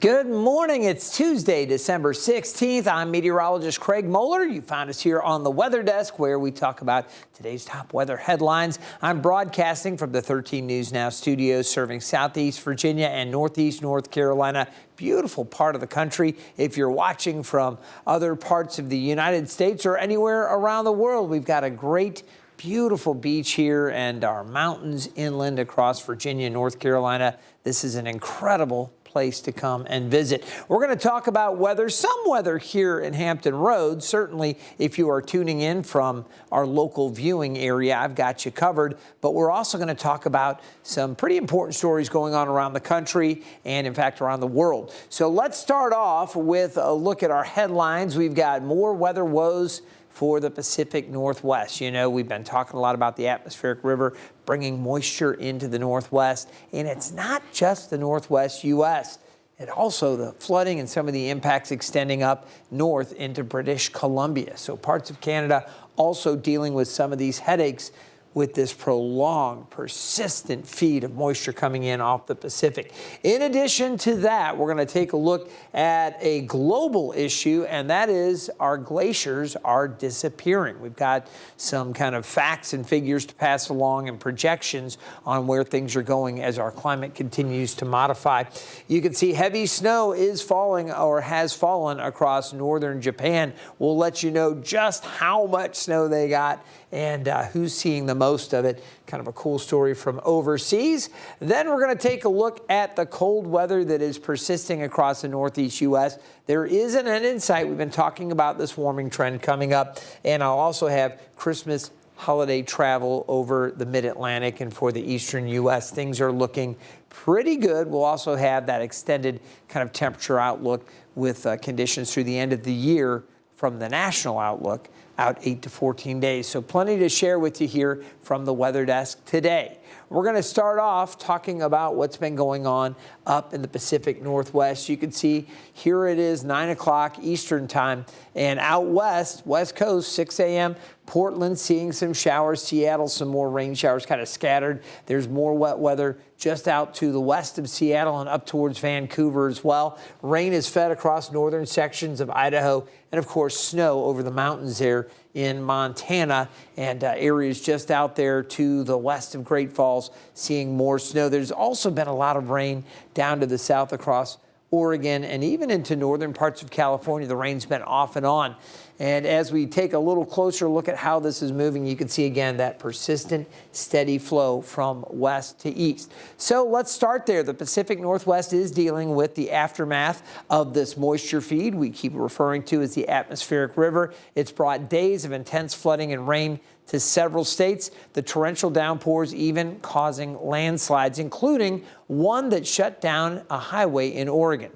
Good morning. It's Tuesday, December 16th. I'm meteorologist Craig Moeller. You find us here on the weather desk where we talk about today's top weather headlines. I'm broadcasting from the 13 News Now studios serving Southeast Virginia and Northeast North Carolina. Beautiful part of the country. If you're watching from other parts of the United States or anywhere around the world, we've got a great beautiful beach here and our mountains inland across Virginia, North Carolina. This is an incredible place to come and visit. We're going to talk about weather, some weather here in Hampton Roads. Certainly, if you are tuning in from our local viewing area, I've got you covered. But we're also going to talk about some pretty important stories going on around the country and, in fact, around the world. So let's start off with a look at our headlines. We've got more weather woes for the Pacific Northwest. You know, we've been talking a lot about the atmospheric river bringing moisture into the Northwest, and it's not just the Northwest U.S. and also the flooding and some of the impacts extending up north into British Columbia. So parts of Canada also dealing with some of these headaches with this prolonged, persistent feed of moisture coming in off the Pacific. In addition to that, we're going to take a look at a global issue, and that is our glaciers are disappearing. We've got some kind of facts and figures to pass along and projections on where things are going as our climate continues to modify. You can see heavy snow is falling or has fallen across northern Japan. We'll let you know just how much snow they got and who's seeing the most of it. Kind of a cool story from overseas. Then we're going to take a look at the cold weather that is persisting across the northeast U.S. There is an end in sight. We've been talking about this warming trend coming up, and I'll also have Christmas holiday travel over the mid-Atlantic and for the eastern U.S. Things are looking pretty good. We'll also have that extended kind of temperature outlook with conditions through the end of the year from the national outlook out 8 to 14 days. So plenty to share with you here from the weather desk today. We're going to start off talking about what's been going on up in the Pacific Northwest. You can see here it is 9 o'clock Eastern time, and out west, West Coast, 6 a.m., Portland seeing some showers, Seattle some more rain showers kind of scattered. There's more wet weather just out to the west of Seattle and up towards Vancouver as well. Rain is fed across northern sections of Idaho and, of course, snow over the mountains there in Montana and areas just out there to the west of Great Falls seeing more snow. There's also been a lot of rain down to the south across Oregon and even into northern parts of California. The rain's been off and on. And as we take a little closer look at how this is moving, you can see again that persistent, steady flow from west to east. So let's start there. The Pacific Northwest is dealing with the aftermath of this moisture feed we keep referring to as the atmospheric river. It's brought days of intense flooding and rain to several states, the torrential downpours even causing landslides, including one that shut down a highway in Oregon.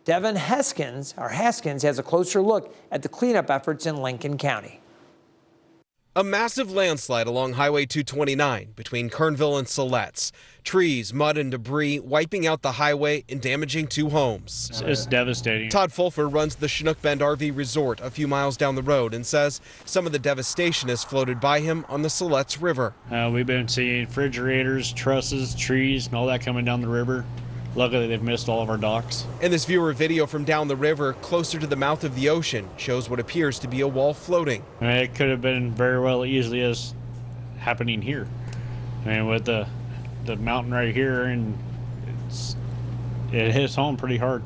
Devin Haskins has a closer look at the cleanup efforts in Lincoln County. A massive landslide along Highway 229 between Kernville and Siletz. Trees, mud, and debris wiping out the highway and damaging 2 homes. It's devastating. Todd Fulfer runs the Chinook Bend RV Resort a few miles down the road and says some of the devastation has floated by him on the Siletz River. We've been seeing refrigerators, trusses, trees, and all that coming down the river. Luckily, they've missed all of our docks. And this viewer video from down the river, closer to the mouth of the ocean, shows what appears to be a wall floating. It could have been very well easily as happening here. With the mountain right here, and it hits home pretty hard.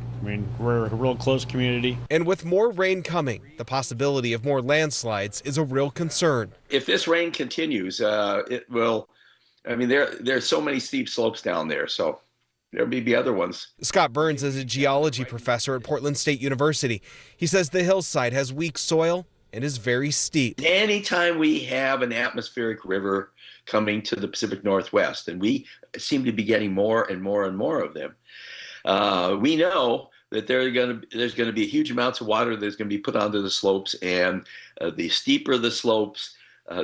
We're a real close community. And with more rain coming, the possibility of more landslides is a real concern. If this rain continues, it will. There's so many steep slopes down there, so there'll be other ones. Scott Burns is a geology professor at Portland State University. He says the hillside has weak soil and is very steep. Anytime we have an atmospheric river coming to the Pacific Northwest, and we seem to be getting more and more and more of them, we know that there's going to be huge amounts of water that's going to be put onto the slopes, and the steeper the slopes,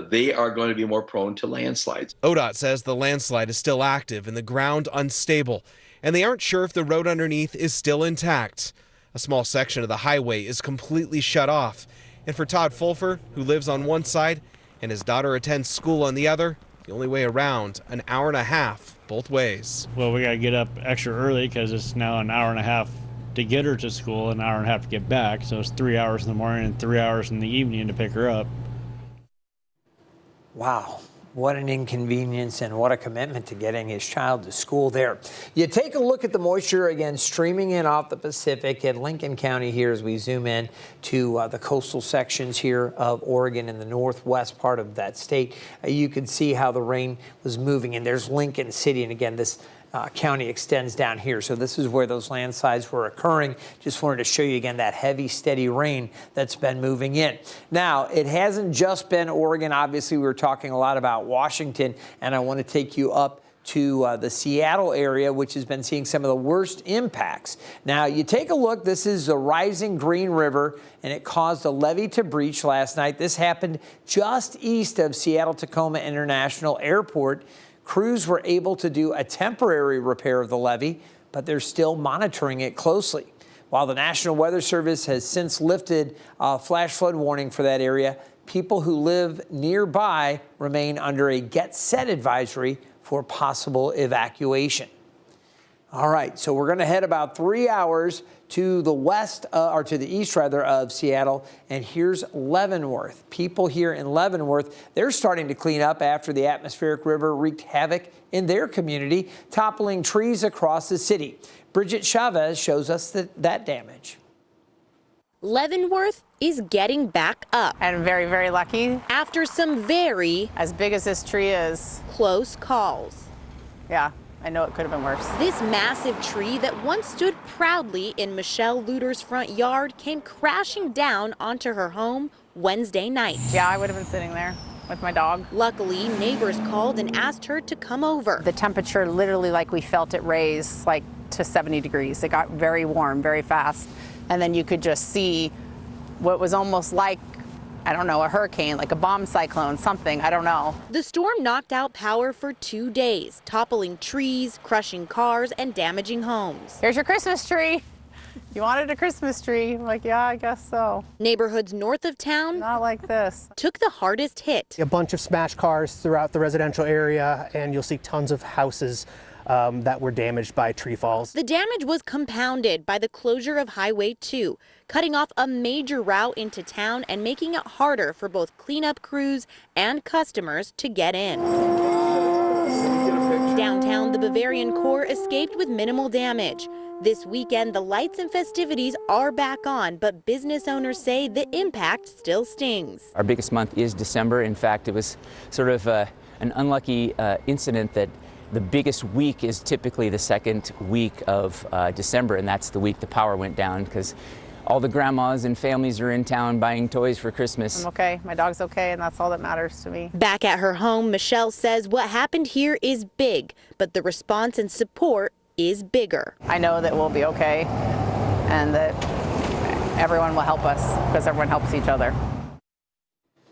they are going to be more prone to landslides. ODOT says the landslide is still active and the ground unstable, and they aren't sure if the road underneath is still intact. A small section of the highway is completely shut off, and for Todd Fulfer, who lives on one side and his daughter attends school on the other, the only way around, an hour and a half both ways. Well, we got to get up extra early because it's now an hour and a half to get her to school, an hour and a half to get back. So it's 3 hours in the morning and 3 hours in the evening to pick her up. Wow. What an inconvenience and what a commitment to getting his child to school there. You take a look at the moisture again streaming in off the Pacific in Lincoln County here as we zoom in to the coastal sections here of Oregon in the northwest part of that state. You can see how the rain was moving, and there's Lincoln City, and again this county extends down here. So this is where those landslides were occurring. Just wanted to show you again that heavy, steady rain that's been moving in. Now, it hasn't just been Oregon. Obviously, we were talking a lot about Washington, and I want to take you up to the Seattle area, which has been seeing some of the worst impacts. Now, you take a look. This is the rising Green River, and it caused a levee to breach last night. This happened just east of Seattle-Tacoma International Airport. Crews were able to do a temporary repair of the levee, but they're still monitoring it closely. While the National Weather Service has since lifted a flash flood warning for that area, people who live nearby remain under a get set advisory for possible evacuation. All right, so we're going to head about 3 hours to the west, or to the east rather, of Seattle, and here's Leavenworth. People here in Leavenworth, they're starting to clean up after the atmospheric river wreaked havoc in their community, toppling trees across the city. Bridget Chavez shows us that damage. Leavenworth is getting back up And very, very lucky. after some very As big as this tree is, close calls. yeah, I know it could have been worse. This massive tree that once stood proudly in Michelle Luter's front yard came crashing down onto her home Wednesday night. Yeah, I would have been sitting there with my dog. Luckily, neighbors called and asked her to come over. The temperature, literally, like we felt it raise like to 70 degrees. It got very warm, very fast. And then you could just see what was almost like, I don't know, a hurricane, like a bomb cyclone, something, I don't know. The storm knocked out power for 2 days, toppling trees, crushing cars, and damaging homes. Here's your Christmas tree. You wanted a Christmas tree? I'm like, yeah, I guess so. Neighborhoods north of town Not like this. took the hardest hit. A bunch of smashed cars throughout the residential area, and you'll see tons of houses that were damaged by tree falls. The damage was compounded by the closure of Highway 2, cutting off a major route into town and making it harder for both cleanup crews and customers to get in. Downtown, the Bavarian Core escaped with minimal damage. This weekend, the lights and festivities are back on, but business owners say the impact still stings. Our biggest month is December. In fact, it was sort of an unlucky incident that the biggest week is typically the second week of December, and that's the week the power went down because all the grandmas and families are in town buying toys for Christmas. I'm okay. My dog's okay, and that's all that matters to me. Back at her home, Michelle says what happened here is big, but the response and support is bigger. I know that we'll be okay and that everyone will help us because everyone helps each other.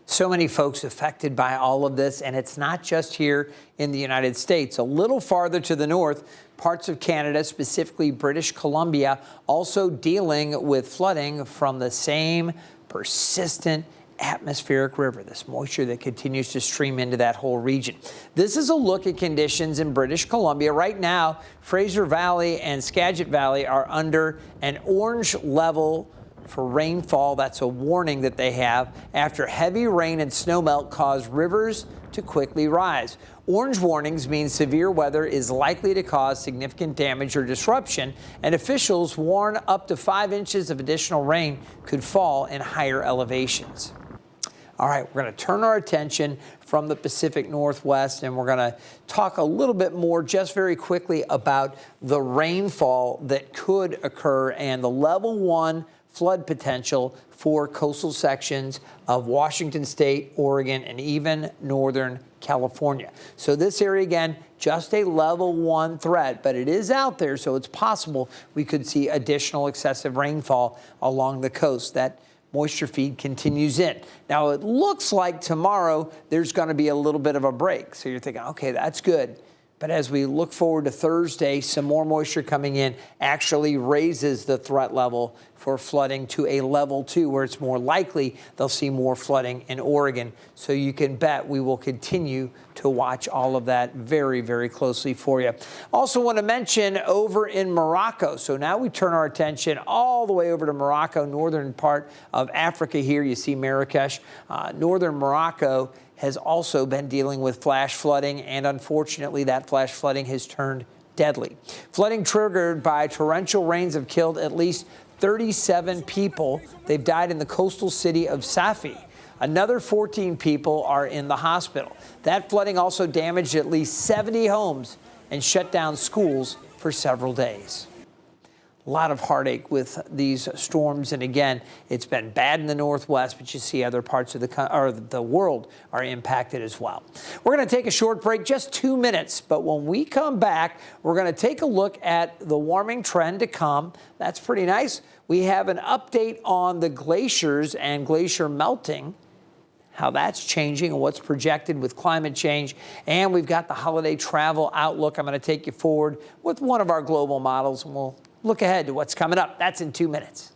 So many folks affected by all of this, and it's not just here in the United States. A little farther to the north, parts of Canada, specifically British Columbia, also dealing with flooding from the same persistent atmospheric river, this moisture that continues to stream into that whole region. This is a look at conditions in British Columbia. Right now, Fraser Valley and Skagit Valley are under an orange level for rainfall. That's a warning that they have after heavy rain and snowmelt caused rivers to quickly rise. Orange warnings mean severe weather is likely to cause significant damage or disruption, and officials warn up to 5 inches of additional rain could fall in higher elevations. All right, we're going to turn our attention from the Pacific Northwest, and we're going to talk a little bit more just very quickly about the rainfall that could occur and the level 1 flood potential for coastal sections of Washington State, Oregon, and even Northern California. So this area, again, just a level 1 threat, but it is out there, so it's possible we could see additional excessive rainfall along the coast. That moisture feed continues in. Now, it looks like tomorrow there's going to be a little bit of a break. So you're thinking, okay, that's good. But as we look forward to Thursday, some more moisture coming in actually raises the threat level for flooding to a level 2, where it's more likely they'll see more flooding in Oregon. So you can bet we will continue to watch all of that very, very closely for you. Also want to mention over in Morocco. So now we turn our attention all the way over to Morocco, northern part of Africa here. You see Marrakesh. Northern Morocco has also been dealing with flash flooding, and unfortunately that flash flooding has turned deadly. Flooding triggered by torrential rains have killed at least 37 people. They've died in the coastal city of Safi. Another 14 people are in the hospital. That flooding also damaged at least 70 homes and shut down schools for several days. A lot of heartache with these storms, and again, it's been bad in the Northwest, but you see other parts of the world are impacted as well. We're going to take a short break, just 2 minutes, but when we come back, we're going to take a look at the warming trend to come. That's pretty nice. We have an update on the glaciers and glacier melting, how that's changing and what's projected with climate change. And we've got the holiday travel outlook. I'm going to take you forward with one of our global models, and we'll look ahead to what's coming up. That's in 2 minutes.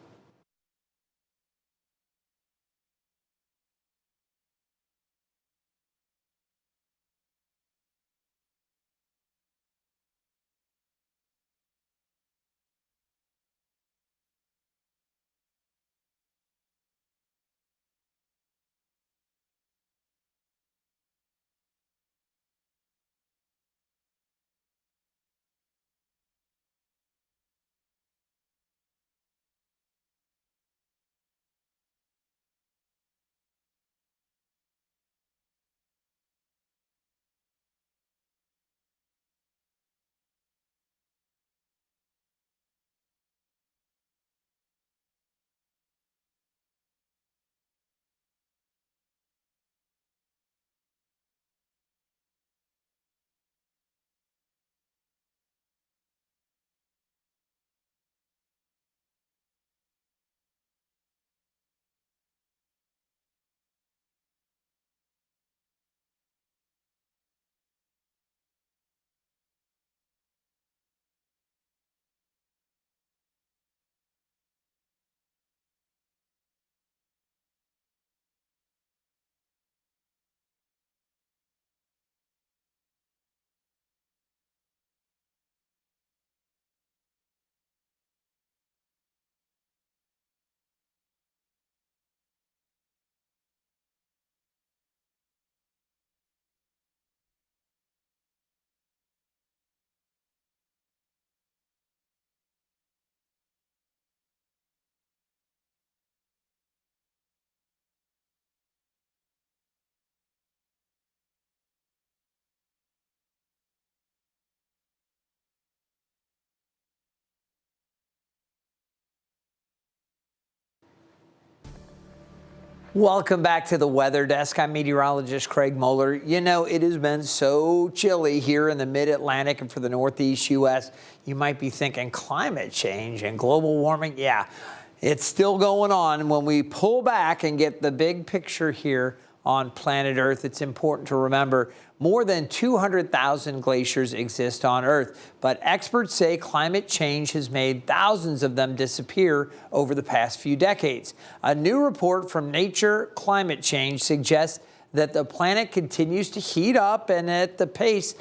Welcome back to the Weather Desk. I'm meteorologist Craig Moeller. You know, it has been so chilly here in the mid-Atlantic and for the Northeast U.S. You might be thinking climate change and global warming. Yeah, it's still going on. When we pull back and get the big picture here on planet Earth, it's important to remember more than 200,000 glaciers exist on Earth, but experts say climate change has made thousands of them disappear over the past few decades. A new report from Nature Climate Change suggests that the planet continues to heat up, and at the pace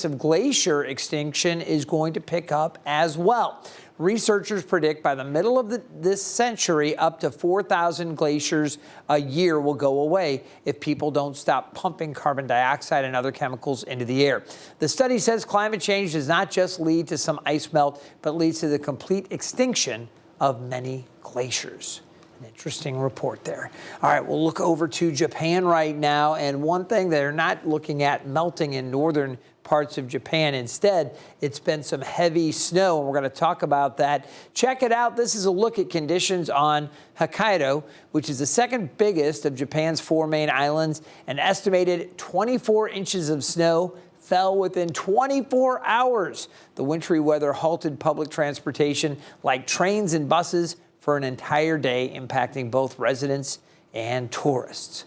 of glacier extinction is going to pick up as well. Researchers predict by the middle of this century, up to 4,000 glaciers a year will go away if people don't stop pumping carbon dioxide and other chemicals into the air. The study says climate change does not just lead to some ice melt, but leads to the complete extinction of many glaciers. An interesting report there. All right, we'll look over to Japan right now. And one thing they're not looking at melting in northern parts of Japan. Instead, it's been some heavy snow, and we're going to talk about that. Check it out. This is a look at conditions on Hokkaido, which is the second biggest of Japan's 4 main islands. An estimated 24 inches of snow fell within 24 hours. The wintry weather halted public transportation like trains and buses for an entire day, impacting both residents and tourists.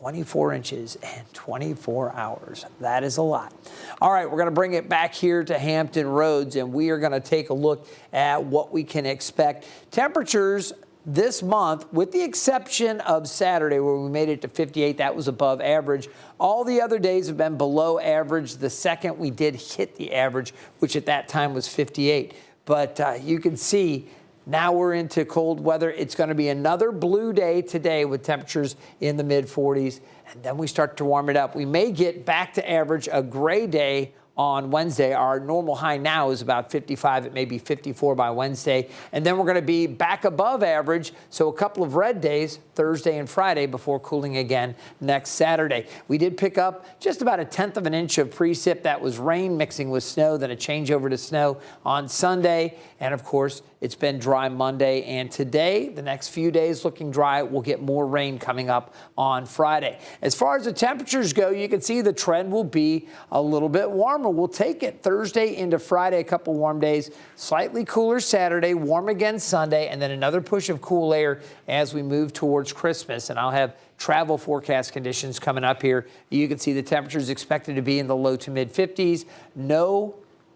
24 inches in 24 hours. That is a lot. All right, we're going to bring it back here to Hampton Roads, and we are going to take a look at what we can expect. Temperatures this month, with the exception of Saturday where we made it to 58, that was above average. All the other days have been below average. The second we did hit the average, which at that time was 58. But you can see now we're into cold weather. It's going to be another blue day today with temperatures in the mid 40s, and then we start to warm it up. We may get back to average, a gray day on Wednesday. Our normal high now is about 55. It may be 54 by Wednesday. And then we're going to be back above average. So a couple of red days, Thursday and Friday, before cooling again next Saturday. We did pick up just about 1/10 of an inch of precip. That was rain mixing with snow, then a change over to snow on Sunday. And of course, it's been dry Monday and today. The next few days looking dry. We'll get more rain coming up on Friday. As far as the temperatures go, you can see the trend will be a little bit warmer. We'll take it Thursday into Friday, a couple warm days, slightly cooler Saturday, warm again Sunday, and then another push of cool air as we move towards Christmas. And I'll have travel forecast conditions coming up here. You can see the temperatures expected to be in the low to mid 50s. No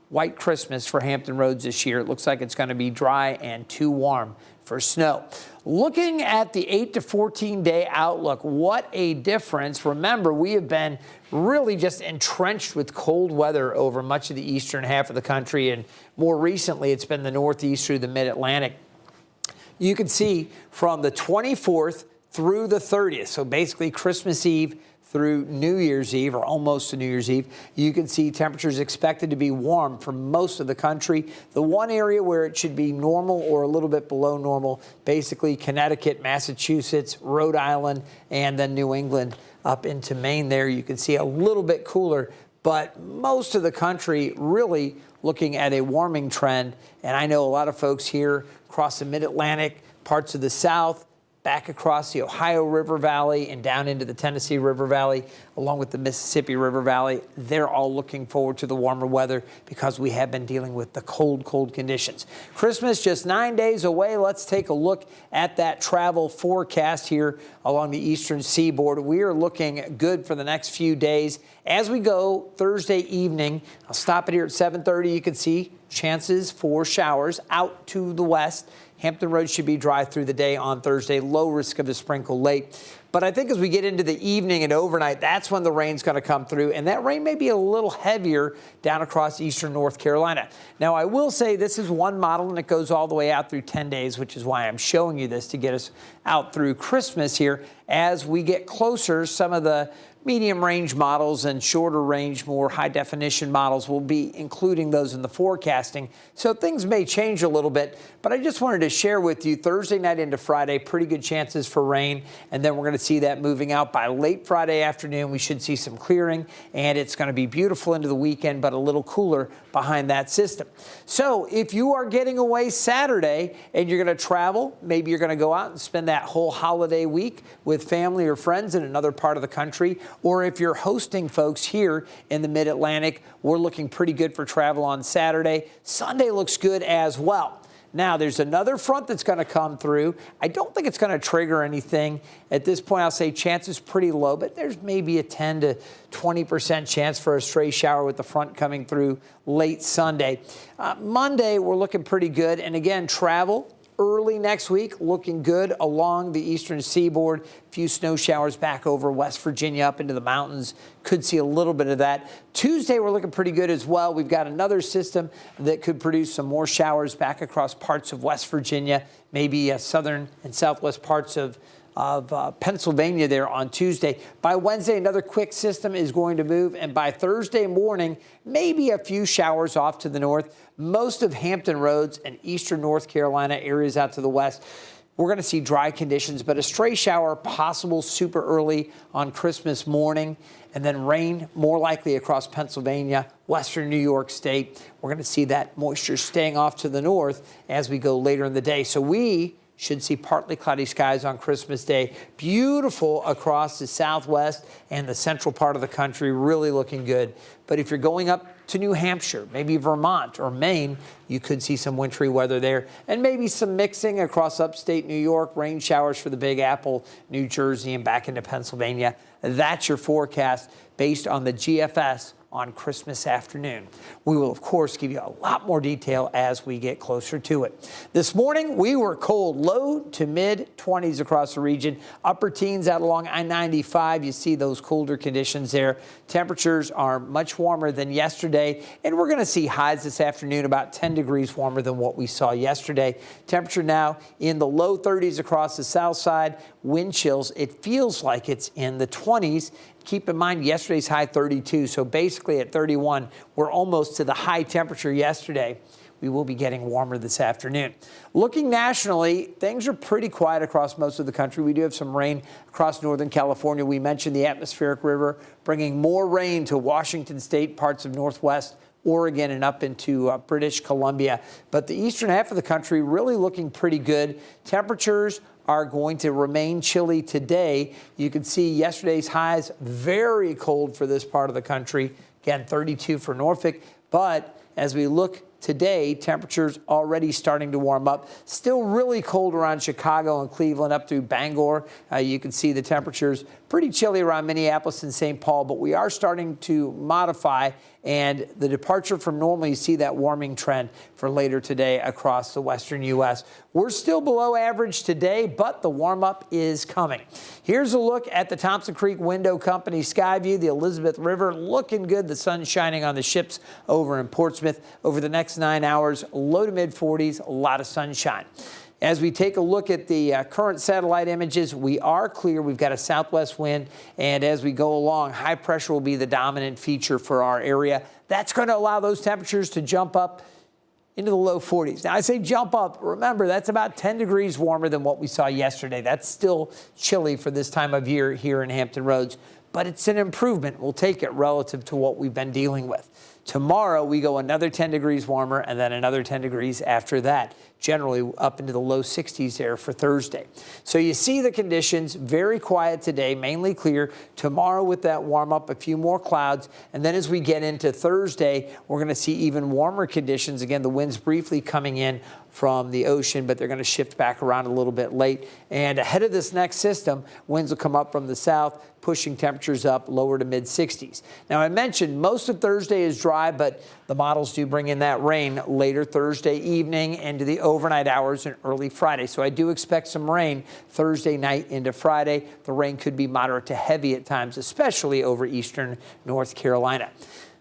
white Christmas for Hampton Roads this year. It looks like it's going to be dry and too warm for snow. Looking at the 8 to 14 day outlook, what a difference. Remember, we have been really just entrenched with cold weather over much of the eastern half of the country, and more recently it's been the northeast through the mid-Atlantic. You can see from the 24th through the 30th, so basically Christmas Eve through New Year's Eve, or almost to New Year's Eve, you can see temperatures expected to be warm for most of the country. The one area where it should be normal or a little bit below normal, basically Connecticut, Massachusetts, Rhode Island, and then New England up into Maine there. You can see a little bit cooler, but most of the country really looking at a warming trend. And I know a lot of folks here across the mid-Atlantic, parts of the South, back across the Ohio River Valley and down into the Tennessee River Valley, along with the Mississippi River Valley. They're all looking forward to the warmer weather because we have been dealing with the cold conditions. Christmas just 9 days away. Let's take a look at that travel forecast here along the eastern seaboard. We are looking good for the next few days. As we go Thursday evening, I'll stop it here at 7:30. You can see chances for showers out to the west. Hampton Roads should be dry through the day on Thursday. Low risk of a sprinkle late. But I think as we get into the evening and overnight, that's when the rain's going to come through. And that rain may be a little heavier down across eastern North Carolina. Now, I will say this is one model, and it goes all the way out through 10 days, which is why I'm showing you this to get us out through Christmas here. As we get closer, some of the medium range models and shorter range, more high definition models will be including those in the forecasting. So things may change a little bit, but I just wanted to share with you Thursday night into Friday, pretty good chances for rain. And then we're going to see that moving out by late Friday afternoon. We should see some clearing, and it's going to be beautiful into the weekend, but a little cooler behind that system. So if you are getting away Saturday and you're going to travel, maybe you're going to go out and spend that whole holiday week with family or friends in another part of the country, or if you're hosting folks here in the mid-Atlantic, we're looking pretty good for travel on Saturday. Sunday looks good as well. Now, there's another front that's going to come through. I don't think it's going to trigger anything. At this point, I'll say chances pretty low, but there's maybe a 10 to 20% chance for a stray shower with the front coming through late Sunday. Monday, we're looking pretty good. And again, travel early next week, looking good along the eastern seaboard. A few snow showers back over West Virginia up into the mountains. Could see a little bit of that. Tuesday, we're looking pretty good as well. We've got another system that could produce some more showers back across parts of West Virginia, maybe southern and southwest parts of Pennsylvania there on Tuesday. By Wednesday, another quick system is going to move, and by Thursday morning, maybe a few showers off to the north. Most of Hampton Roads and eastern North Carolina areas out to the west, we're going to see dry conditions, but a stray shower possible super early on Christmas morning, and then rain more likely across Pennsylvania, western New York State. We're going to see that moisture staying off to the north as we go later in the day. So we Should see partly cloudy skies on Christmas Day. Beautiful across the southwest and the central part of the country, really looking good. But if you're going up to New Hampshire, maybe Vermont or Maine, you could see some wintry weather there. And maybe some mixing across upstate New York, rain showers for the Big Apple, New Jersey, and back into Pennsylvania. That's your forecast based on the GFS on Christmas afternoon. We will, of course, give you a lot more detail as we get closer to it. This morning, we were cold, low to mid 20s across the region, upper teens out along I-95. You see those colder conditions there. Temperatures are much warmer than yesterday, and we're going to see highs this afternoon about 10 degrees warmer than what we saw yesterday. Temperature now in the low 30s across the south side. Wind chills, it feels like it's in the 20s. Keep in mind, yesterday's high 32, so basically at 31, we're almost to the high temperature yesterday. We will be getting warmer this afternoon. Looking nationally, things are pretty quiet across most of the country. We do have some rain across northern California. We mentioned the atmospheric river bringing more rain to Washington state, parts of northwest Oregon, and up into British Columbia. But the eastern half of the country really looking pretty good. Temperatures are going to remain chilly today. You can see yesterday's highs very cold for this part of the country. Again, 32 for Norfolk. But as we look today, temperatures already starting to warm up. Still really cold around Chicago and Cleveland up through Bangor. You can see the temperatures pretty chilly around Minneapolis and St. Paul, but we are starting to modify, and the departure from normal, you see that warming trend for later today across the western U.S. We're still below average today, but the warm-up is coming. Here's a look at the Thompson Creek Window Company sky view. The Elizabeth River looking good. The sun shining on the ships over in Portsmouth. Over the next 9 hours, low to mid 40s, a lot of sunshine. As we take a look at the current satellite images, we are clear. We've got a southwest wind, and as we go along, high pressure will be the dominant feature for our area. That's going to allow those temperatures to jump up into the low 40s. Now, I say jump up. Remember, that's about 10 degrees warmer than what we saw yesterday. That's still chilly for this time of year here in Hampton Roads, but it's an improvement. We'll take it relative to what we've been dealing with. Tomorrow, we go another 10 degrees warmer and then another 10 degrees after that, generally up into the low 60s there for Thursday. So you see the conditions, very quiet today, mainly clear. Tomorrow with that warm up, a few more clouds. And then as we get into Thursday, we're going to see even warmer conditions. Again, the winds briefly coming in from the ocean, but they're going to shift back around a little bit late. And ahead of this next system, winds will come up from the south, pushing temperatures up lower to mid 60s. Now, I mentioned most of Thursday is dry, but the models do bring in that rain later Thursday evening into the overnight hours and early Friday. So I do expect some rain Thursday night into Friday. The rain could be moderate to heavy at times, especially over eastern North Carolina.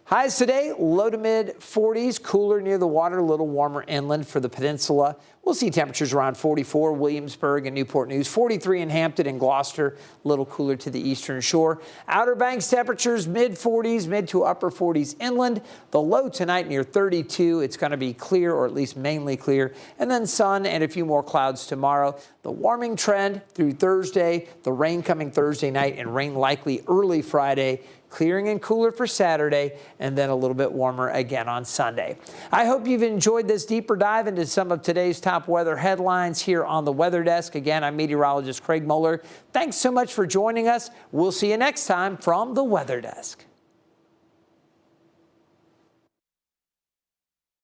Highs today, low to mid 40s, cooler near the water, a little warmer inland for the peninsula. We'll see temperatures around 44, Williamsburg and Newport News, 43 in Hampton and Gloucester, a little cooler to the eastern shore. Outer Banks temperatures, mid 40s, mid to upper 40s inland. The low tonight near 32. It's going to be clear, or at least mainly clear, and then sun and a few more clouds tomorrow. The warming trend through Thursday, the rain coming Thursday night and rain likely early Friday. Clearing and cooler for Saturday, and then a little bit warmer again on Sunday. I hope you've enjoyed this deeper dive into some of today's top weather headlines here on the Weather Desk. Again, I'm meteorologist Craig Moeller. Thanks so much for joining us. We'll see you next time from the Weather Desk.